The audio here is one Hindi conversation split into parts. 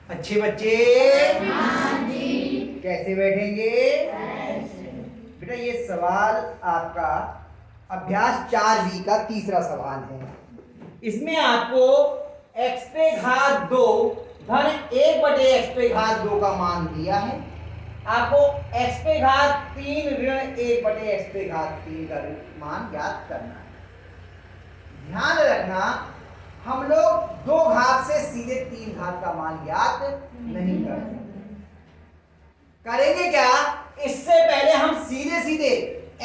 अच्छे बच्चे कैसे बैठेंगे? बेटा ये सवाल आपका अभ्यास 4B का तीसरा सवाल है। इसमें आपको x पे घात 2 धन 1/x पे घात 2 का मान दिया है। आपको x पे घात 3 ऋण 1/x पे घात 3 का मान ज्ञात करना है। ध्यान रखना हम लोग 2 घात से सीधे 3 घात का मान ज्ञात नहीं करते। करेंगे क्या? इससे पहले हम सीधे सीधे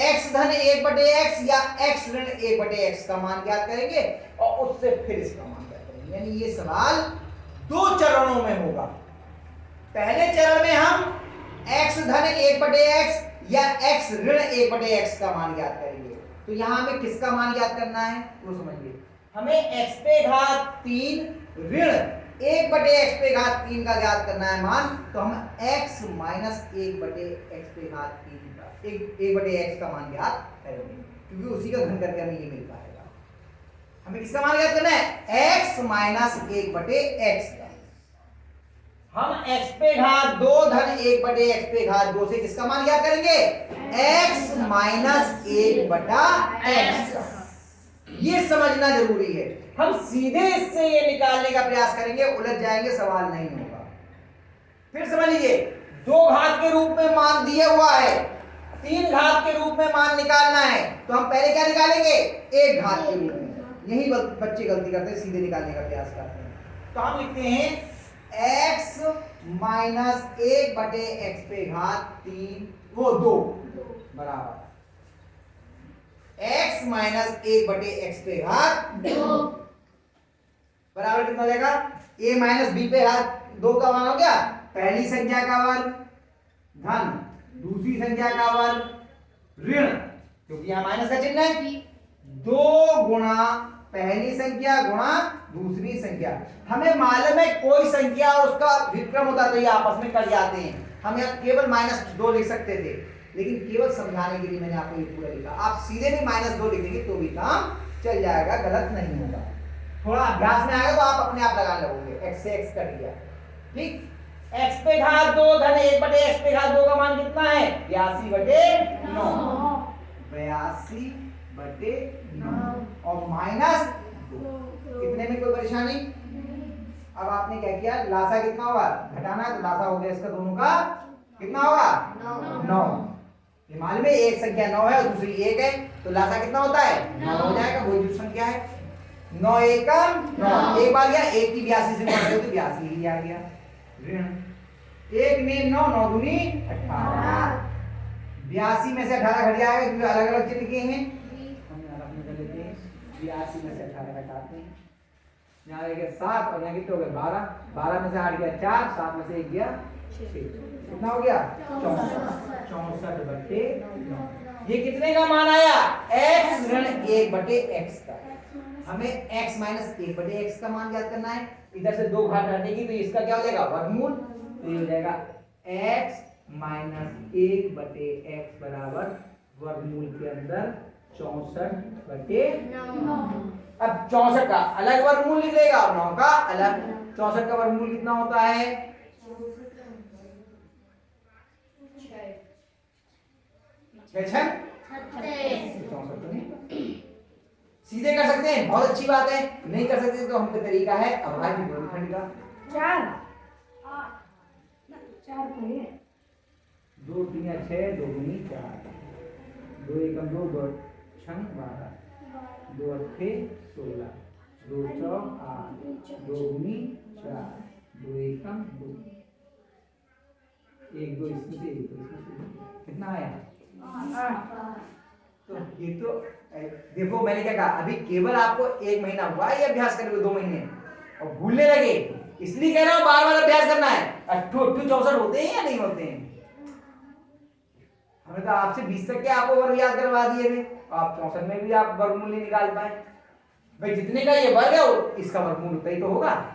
x धन 1/x या x ऋण 1/x का मान ज्ञात करेंगे और उससे फिर इसका मान ज्ञात करेंगे। यानी ये सवाल 2 चरणों में होगा। पहले चरण में हम x धन 1/x या x ऋण 1/x का मान ज्ञात करेंगे। तो यहां हमें किसका मान ज्ञात करना है वो समझिए। हमें x पे घात 3 ऋण 1/x पे घात 3 का ज्ञात करना है मान। तो हम x माइनस 1/x पे घात 3 का 1/x का मान ज्ञात करेंगे, क्योंकि उसी का घन करके हमें ये मिल पाएगा। हमें किसका मान ज्ञात करना है? x माइनस 1/x का। हम x पे घात 2 धन 1/x पे घात 2 से किसका मान ज्ञात करेंगे? x माइनस 1/x का। ये समझना जरूरी है। हम सीधे इससे ये निकालने का प्रयास करेंगे, उलझ जाएंगे, सवाल नहीं होगा। फिर समझ लीजिए 2 घात के रूप में मान दिया हुआ है, 3 घात के रूप में मान निकालना है। तो हम पहले क्या निकालेंगे? 1 घात के रूप में। यही बच्चे गलती करते हैं, सीधे निकालने का प्रयास करते हैं। तो हम लिखते हैं x माइनस 1/x पे घात 3 वो 2 बराबर x माइनस 1/x पे घात 2 बराबर कितना हो जाएगा? a माइनस b पे घात 2 का मान हो गया पहली संख्या का वर्ग धन दूसरी संख्या का वर्ग ऋण, क्योंकि यहां माइनस का चिन्ह है, 2 गुणा पहली संख्या गुणा दूसरी संख्या। हमें मालूम है कोई संख्या और उसका व्युत्क्रम होता तो ये आपस में कट जाते हैं। हम यहाँ केवल -2 लिख सकते थे, लेकिन केवल समझाने के लिए मैंने आपको ये पूरा लिखा। आप सीधे भी -2 लिख देंगे तो भी काम चल जाएगा, गलत नहीं होगा। थोड़ा अभ्यास में आएगा तो आप अपने आप लगाने लगोगे। x से x कट गया, ठीक। x पे घात 2 धन 1/x पे घात 2 का मान कितना है? 82/9 82/9 और माइनस 2। कितने में कोई परेशानी? अब आपने क्या किया? लासा कितना होगा? घटाना है तो लासा हो गया इसका दोनों का कितना होगा? 9। ये मालूम है एक संख्या 9 है और दूसरी 1 है, तो लासा कितना होता है? 9 हो जाएगा। वही जो संख्या है 9 एकम 9। एक बार गया 1 की 82 से बढ़ गई तो 82 ही आ गया। ऋण 1 में 9 9 दूनी 18। 82 में से 18 घट जाएगा क्योंकि अलग अलग चिन्ह किए हैं। हम अलग अलग कर लेते हैं। 82 में से 18 घटाते हैं, यहाँ रह गया 7 और यहाँ कितने हो गए 12। 12 में से 8 गया 4, 7 में से 1 गया 6। कितना हो गया? 64/9। ये कितने का मान आया? x ऋण 1/x का। हमें x माइनस 1/x का मान ज्ञात करना है। इधर से 2 घात हटेगी तो इसका क्या हो जाएगा? वर्गमूल। तो ये हो जाएगा x माइनस 1/x बराबर वर्गमूल के अंदर 64/9। अब 64 का अलग वर्गमूल लिख लेगा और 9 का अलग। 64 का वर्गमूल कितना होता है? 64 सीधे कर सकते हैं, बहुत अच्छी बात है। नहीं कर सकते तो हमका तरीका है अभाज्य गुणनखंड का। 4 2 3 6 2 दूनी 4 2 एकम 2 2 छंग 12 2 अट्ठे 16 2 चौक 8 2 दूनी 4 2 एकम 2 1 2 इसमें से 1 2 इसमें से कितना आया? 8। तो ये तो देखो मैंने क्या कहा, अभी केवल आपको 1 महीना हुआ है ये अभ्यास करने को, 2 महीने और भूलने लगे, इसलिए कह रहा हूं बार बार अभ्यास करना है। 8 8 64 होते हैं या नहीं होते हैं? हमें तो आपसे 20 तक के आपको वर्ग याद करवा दिए थे, आप 64 में भी आप वर्गमूल नहीं निकाल पाए। भाई जितने का ये वर्ग है इसका वर्गमूल उतना ही तो होगा।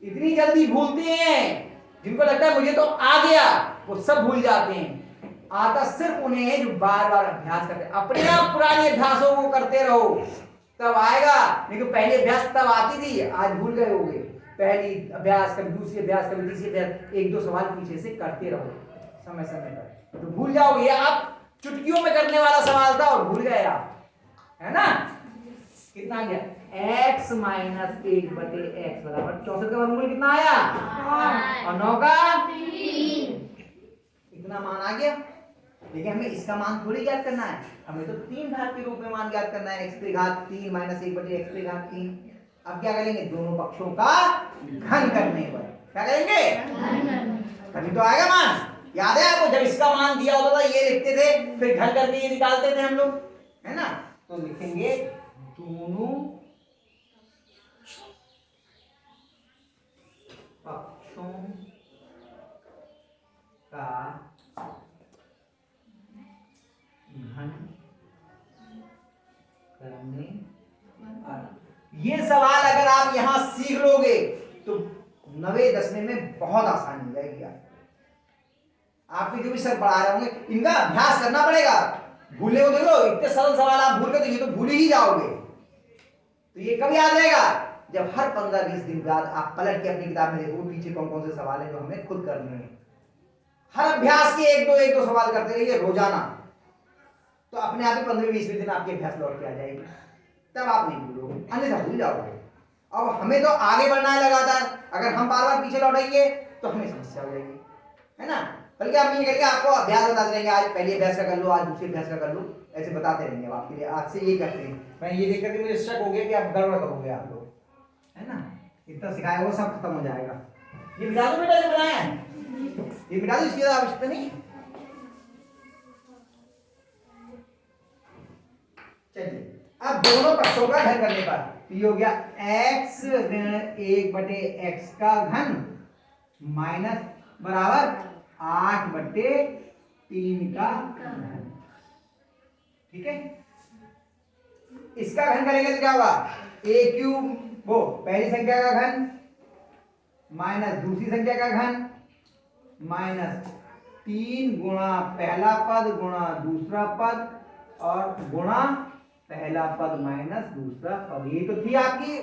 इतनी जल्दी भूलते हैं, जिनको लगता है मुझे तो आ गया वो सब भूल जाते हैं। आता सिर्फ उन्हें है जो बार बार अभ्यास करते हैं। अपने आप पुराने अभ्यासों को करते रहो तब आएगा, लेकिन पहले अभ्यास तब आती थी, आज भूल गए होगे। पहली अभ्यास, कभी दूसरी अभ्यास, कभी तीसरी अभ्यास, एक दो सवाल पीछे से करते रहो समय समय पर, तो भूल जाओगे। आप चुटकियों में करने वाला सवाल था और भूल गए आप, है ना। कितना आ गया? x माइनस 1/x बराबर 64 का वर्गमूल कितना आया? 8 और 9 का 3। इतना मान आ गया। लेकिन हमें इसका मान थोड़ी ज्ञात करना है, हमें तो 3 घात के रूप में मान ज्ञात करना है, x पे घात 3 माइनस 1/x पे घात 3। अब क्या करेंगे? दोनों पक्षों का घन करने पर क्या करेंगे? तभी तो आएगा मान। याद है आपको, जब इसका मान दिया होता था ये लिखते थे, फिर घन करके ये निकालते थे हम लोग, है ना। तो लिखेंगे दोनों पक्षों का घन करने पर। ये सवाल अगर आप यहां सीख लोगे तो 90-10 में बहुत आसानी हो जाएगी। आपके जो भी सर पढ़ा रहे होंगे, इनका अभ्यास करना पड़ेगा। भूलने को देखो, इतने सरल सवाल आप भूल गए तो ये तो भूल ही जाओगे। तो ये कब याद रहेगा? जब हर 15-20 दिन बाद आप पलट के अपनी किताब में देखोगे पीछे कौन कौन से सवाल है जो हमें खुद करने हैं। हर अभ्यास के एक दो सवाल करते रहिए रोजाना, तो अपने आप ही 15-20 दिन आपके अभ्यास लौट के आ जाएगी। तब आप नहीं भूलोगे, अन्यथा भूल जाओगे। अब हमें तो आगे बढ़ना है लगातार, अगर हम बार बार पीछे लौटेंगे तो हमें समस्या हो जाएगी, है ना। बल्कि आप ये करेंगे, आपको अभ्यास बताते रहेंगे, आज पहले अभ्यास का कर लो, आज दूसरे अभ्यास का कर लो, ऐसे बताते रहेंगे आपके लिए। आज से ये करते हैं। मैं ये देख करके मुझे शक हो गया कि आप गड़बड़ करोगे आप लोग, है ना। इतना सिखाया वो सब खत्म हो जाएगा। ये मिटा दो बेटा, जो बनाया है ये मिटा दो, इसकी आवश्यकता नहीं। चलिए अब दोनों पक्षों का घन करने पर ये हो गया x ऋण 1/x का घन माइनस बराबर 8/3 का घन। ठीक है, इसका घन करेंगे तो क्या होगा? a क्यूब, वो पहली संख्या का घन माइनस दूसरी संख्या का घन माइनस 3 गुणा पहला पद गुणा दूसरा पद और गुणा पहला पद माइनस दूसरा पद। ये तो थी आपकी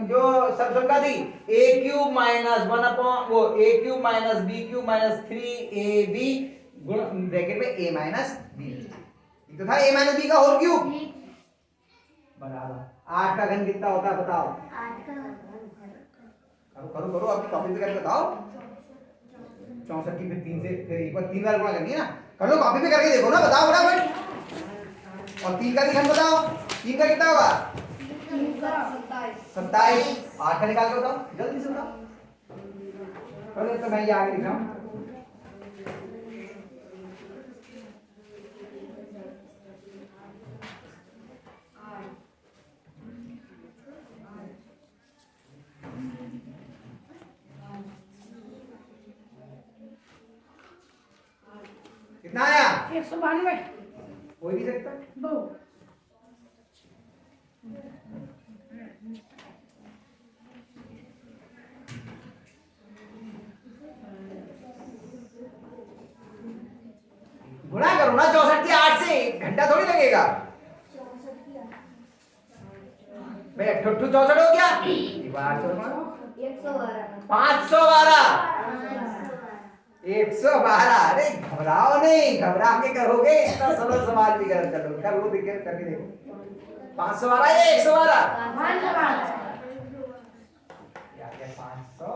जो सबसंख्या थी, a क्यूब माइनस 1 वो a cube minus b cube minus 3ab गुण ब्रैकेट में a माइनस b। ये तो था a माइनस b का होल क्यूब बराबर 8 का घन कितना होता है बताओ? 8 का करो करो करो, अपनी कॉपी पे करके बताओ। 64 की फिर 3 से फिर एक बार 3 बार गुणा करनी है ना, कर लो कॉपी पे करके देखो ना, बताओ फटाफट। और 3 का भी घन बताओ, 3 का कितना होगा? 27। 8 का निकाल के बताओ, जल्दी से बताओ। पहले तो मैं ये आगे लिख रहा हूं। कितना आया? 192। हो ही नहीं सकता। गुणा करो ना 64 की 8 से, 1 घंटा थोड़ी लगेगा भाई। 68 64 हो गया, 512। अरे घबराओ नहीं, घबरा के करोगे इतना सरल सवाल भी गलत कर लो, कर लो देखिए करके देखो। 512 या 112? 500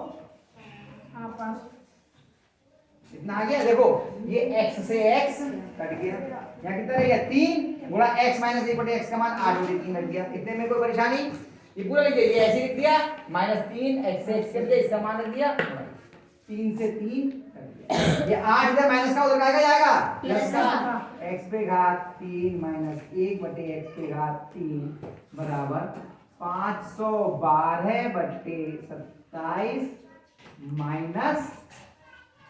इतना आ गया। देखो ये x से x कट गया, यहाँ कितना रह गया? 3 गुणा x माइनस 1/x का मान 8/3 लग गया। इतने में कोई परेशानी? ये पूरा लिख दिया, ये ऐसे लिख दिया, -3 x से x कर दिया, इसका मान रख दिया 3 से 3 ये 8 इधर माइनस का उधर का जाएगा प्लस का। x पे घात 3 माइनस 1/x पे घात 3 बराबर 512/27 माइनस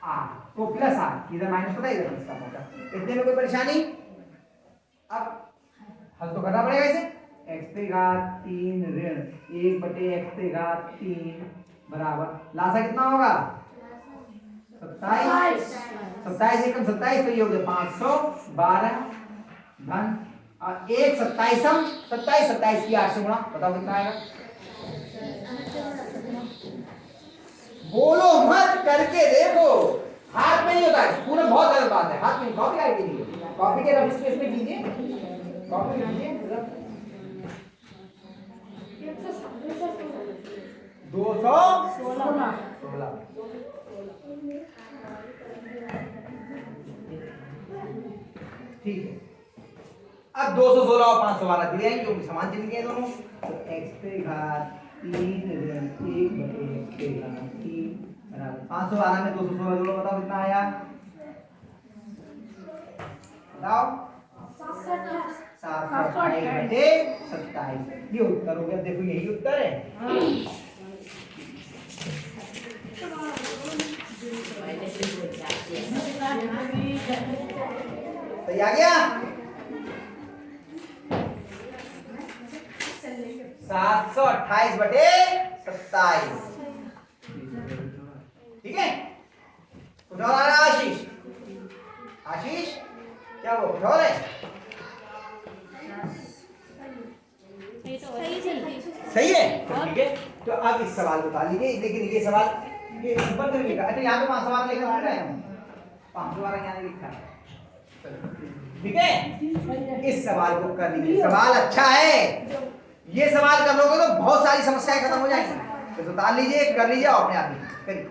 8 तो प्लस 8, इधर माइनस पता है इधर प्लस का होगा। इतने में कोई परेशानी? अब हल तो करना पड़ेगा इसे। x पे घात 3 ऋण 1/x पे घात 3 बराबर लासा कितना होगा? 27। 27 एकम 27 तो ये हो गया 512 धन और 1 27 27 27 की 8 से गुणा, बताओ कितना आएगा? बोलो मत, करके देखो। हाथ में नहीं होता है पूरा, बहुत गलत बात है। हाथ में कॉपी आएगी नहीं, कॉपी के रफ स्पेस में कीजिए, कॉपी कीजिए। 216 ठीक है। अब 216 और 512 दिए हैं, क्योंकि समान चिन्ह के दोनों, तो x पे घात 3 ऋण 1 बटे x पे घात 3 बराबर 512 में 216 जोड़ो, बताओ कितना आया, बताओ। 728 बटे 27, ये उत्तर हो गया। देखो यही उत्तर है। सही आ गया। 728 बटे 27, ठीक है। कुछ और आ रहा आशीष? आशीष क्या वो कुछ और है? सही है, ठीक है। तो अब इस सवाल को उतार लीजिए, लेकिन ये सवाल ये ऊपर से लिखा, अच्छा यहाँ पे 5 सवाल लेकर आ रहे हैं, 5 सवाल यहाँ लिखा है, ठीक है। इस सवाल को कर लीजिए, सवाल अच्छा है। ये सवाल कर लोगे तो बहुत सारी समस्याएं खत्म हो जाएंगी। तो उतार लीजिए, कर लीजिए, अपने आप ही करिए।